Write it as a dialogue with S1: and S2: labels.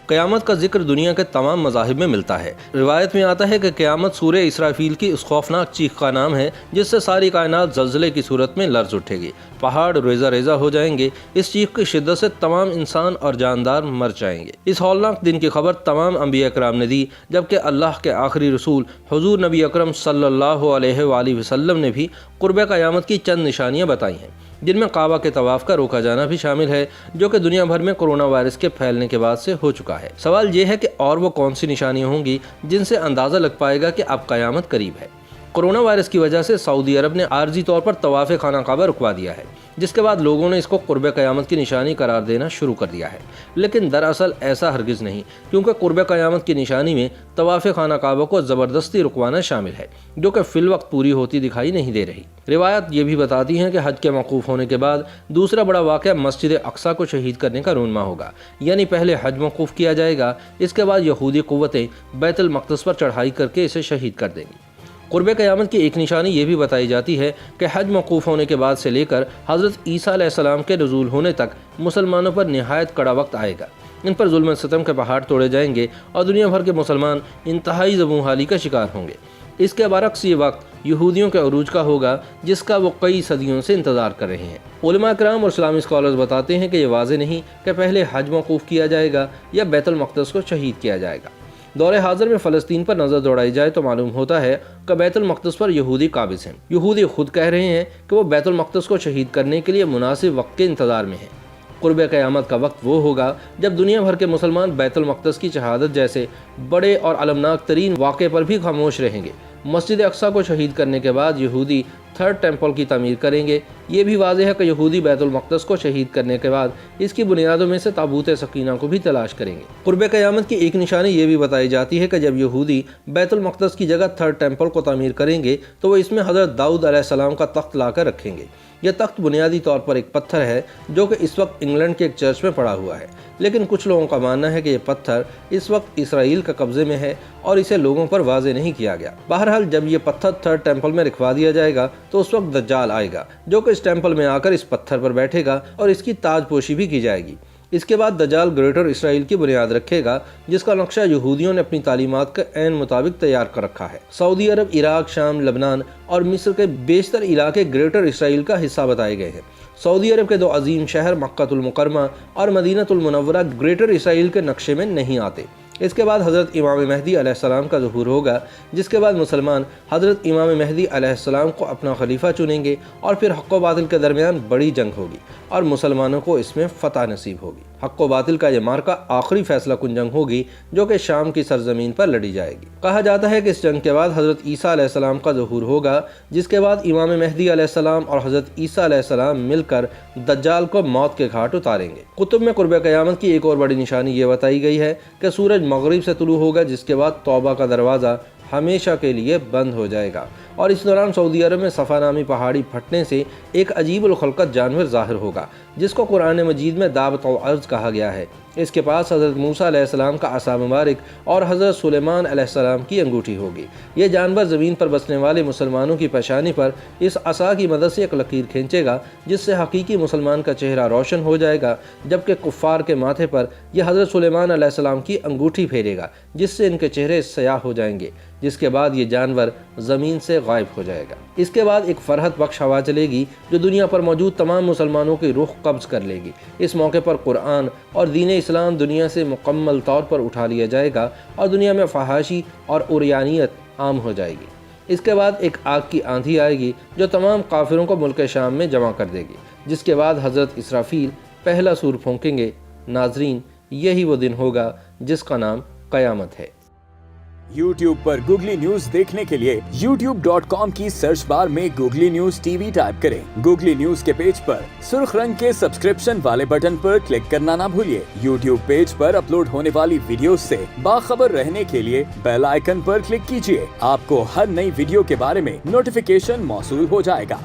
S1: قیامت کا ذکر دنیا کے تمام مذاہب میں ملتا ہے۔ روایت میں آتا ہے کہ قیامت سورہ اسرافیل کی اس خوفناک چیخ کا نام ہے جس سے ساری کائنات زلزلے کی صورت میں لرز اٹھے گی، پہاڑ ریزہ ریزہ ہو جائیں گے۔ اس چیخ کی شدت سے تمام انسان اور جاندار مر جائیں گے۔ اس ہولناک دن کی خبر تمام انبیاء کرام نے دی، جبکہ اللہ کے آخری رسول حضور نبی اکرم صلی اللہ علیہ وآلہ وسلم نے بھی قرب قیامت کی چند نشانیاں بتائی ہیں، جن میں کعبہ کے طواف کا روکا جانا بھی شامل ہے، جو کہ دنیا بھر میں کورونا وائرس کے پھیلنے کے بعد سے ہو چکا ہے۔ سوال یہ ہے کہ اور وہ کون سی نشانیاں ہوں گی جن سے اندازہ لگ پائے گا کہ اب قیامت قریب ہے۔ کورونا وائرس کی وجہ سے سعودی عرب نے عارضی طور پر طواف خانہ کعبہ رکوا دیا ہے، جس کے بعد لوگوں نے اس کو قرب قیامت کی نشانی قرار دینا شروع کر دیا ہے، لیکن دراصل ایسا ہرگز نہیں، کیونکہ قرب قیامت کی نشانی میں طواف خانہ کعبہ کو زبردستی رکوانا شامل ہے، جو کہ فی الوقت پوری ہوتی دکھائی نہیں دے رہی۔ روایت یہ بھی بتاتی ہیں کہ حج کے موقوف ہونے کے بعد دوسرا بڑا واقعہ مسجد اقصی کو شہید کرنے کا رونما ہوگا، یعنی پہلے حج موقوف کیا جائے گا، اس کے بعد یہودی قوتیں بیت المقدس پر چڑھائی کر کے اسے شہید کر دیں گی۔ قرب قیامت کی ایک نشانی یہ بھی بتائی جاتی ہے کہ حج موقوف ہونے کے بعد سے لے کر حضرت عیسیٰ علیہ السلام کے نزول ہونے تک مسلمانوں پر نہایت کڑا وقت آئے گا۔ ان پر ظلم و ستم کے پہاڑ توڑے جائیں گے اور دنیا بھر کے مسلمان انتہائی زبوں حالی کا شکار ہوں گے۔ اس کے برعکس یہ وقت یہودیوں کے عروج کا ہوگا، جس کا وہ کئی صدیوں سے انتظار کر رہے ہیں۔ علماء کرام اور اسلامی اسکالرز بتاتے ہیں کہ یہ واضح نہیں کہ پہلے حج موقوف کیا جائے گا یا بیت المقدس کو شہید کیا جائے گا۔ دور حاضر میں فلسطین پر نظر دوڑائی جائے تو معلوم ہوتا ہے کہ بیت المقدس پر یہودی قابض ہیں۔ یہودی خود کہہ رہے ہیں کہ وہ بیت المقدس کو شہید کرنے کے لیے مناسب وقت کے انتظار میں ہیں۔ قرب قیامت کا وقت وہ ہوگا جب دنیا بھر کے مسلمان بیت المقدس کی شہادت جیسے بڑے اور المناک ترین واقعے پر بھی خاموش رہیں گے۔ مسجد اقصی کو شہید کرنے کے بعد یہودی تھرڈ ٹیمپل کی تعمیر کریں گے۔ یہ بھی واضح ہے کہ یہودی بیت المقدس کو شہید کرنے کے بعد اس کی بنیادوں میں سے تابوت سکینہ کو بھی تلاش کریں گے۔ قرب قیامت کی ایک نشانی یہ بھی بتائی جاتی ہے کہ جب یہودی بیت المقدس کی جگہ تھرڈ ٹیمپل کو تعمیر کریں گے تو وہ اس میں حضرت داؤد علیہ السلام کا تخت لا کر رکھیں گے۔ یہ تخت بنیادی طور پر ایک پتھر ہے جو کہ اس وقت انگلینڈ کے ایک چرچ میں پڑا ہوا ہے، لیکن کچھ لوگوں کا ماننا ہے کہ یہ پتھر اس وقت اسرائیل کا قبضے میں ہے اور اسے لوگوں پر واضح نہیں کیا گیا۔ بہرحال جب یہ پتھر تھرڈ ٹیمپل میں رکھوا دیا جائے گا تو اس وقت دجال آئے گا، جو کہ اس ٹیمپل میں آ کر اس پتھر پر بیٹھے گا اور اس کی تاج پوشی بھی کی جائے گی۔ اس کے بعد دجال گریٹر اسرائیل کی بنیاد رکھے گا، جس کا نقشہ یہودیوں نے اپنی تعلیمات کے عین مطابق تیار کر رکھا ہے۔ سعودی عرب، عراق، شام، لبنان اور مصر کے بیشتر علاقے گریٹر اسرائیل کا حصہ بتائے گئے ہیں۔ سعودی عرب کے دو عظیم شہر مکہ المکرمہ اور مدینہ المنورہ گریٹر اسرائیل کے نقشے میں نہیں آتے۔ اس کے بعد حضرت امام مہدی علیہ السلام کا ظہور ہوگا، جس کے بعد مسلمان حضرت امام مہدی علیہ السلام کو اپنا خلیفہ چنیں گے اور پھر حق و باطل کے درمیان بڑی جنگ ہوگی اور مسلمانوں کو اس میں فتح نصیب ہوگی۔ حق و باطل کا یہ مارکہ آخری فیصلہ کن جنگ ہوگی جو کہ شام کی سرزمین پر لڑی جائے گی۔ کہا جاتا ہے کہ اس جنگ کے بعد حضرت عیسیٰ علیہ السلام کا ظہور ہوگا، جس کے بعد امام مہدی علیہ السلام اور حضرت عیسیٰ علیہ السلام مل کر دجال کو موت کے گھاٹ اتاریں گے۔ کتب میں قرب قیامت کی ایک اور بڑی نشانی یہ بتائی گئی ہے کہ سورج مغرب سے طلوع ہوگا، جس کے بعد توبہ کا دروازہ ہمیشہ کے لیے بند ہو جائے گا، اور اس دوران سعودی عرب میں صفا نامی پہاڑی پھٹنے سے ایک عجیب الخلقت جانور ظاہر ہوگا، جس کو قرآن مجید میں دابۃ الارض کہا گیا ہے۔ اس کے پاس حضرت موسیٰ علیہ السلام کا عصا مبارک اور حضرت سلیمان علیہ السلام کی انگوٹھی ہوگی۔ یہ جانور زمین پر بسنے والے مسلمانوں کی پیشانی پر اس عصا کی مدد سے ایک لکیر کھینچے گا، جس سے حقیقی مسلمان کا چہرہ روشن ہو جائے گا، جبکہ کفار کے ماتھے پر یہ حضرت سلیمان علیہ السلام کی انگوٹھی پھیرے گا، جس سے ان کے چہرے سیاہ ہو جائیں گے، جس کے بعد یہ جانور زمین سے غائب ہو جائے گا۔ اس کے بعد ایک فرحت بخش ہوا چلے گی جو دنیا پر موجود تمام مسلمانوں کی روح قبض کر لے گی۔ اس موقع پر قرآن اور دین اسلام دنیا سے مکمل طور پر اٹھا لیا جائے گا اور دنیا میں فحاشی اور عریانیت عام ہو جائے گی۔ اس کے بعد ایک آگ کی آندھی آئے گی جو تمام کافروں کو ملک شام میں جمع کر دے گی، جس کے بعد حضرت اسرافیل پہلا سور پھونکیں گے۔ ناظرین، یہی وہ دن ہوگا جس کا نام قیامت ہے۔
S2: YouTube پر گوگلی نیوز دیکھنے کے لیے youtube.com کی سرچ بار میں googly news T V type کریں۔ گوگلی نیوز کے پیج پر سرخ رنگ کے سبسکرپشن والے بٹن پر کلک کرنا نہ بھولیے۔ YouTube پیج پر اپلوڈ ہونے والی ویڈیوز سے باخبر رہنے کے لیے بیل آئیکن پر کلک کیجیے۔ آپ کو ہر نئی ویڈیو کے بارے میں نوٹیفیکیشن موصول ہو جائے گا۔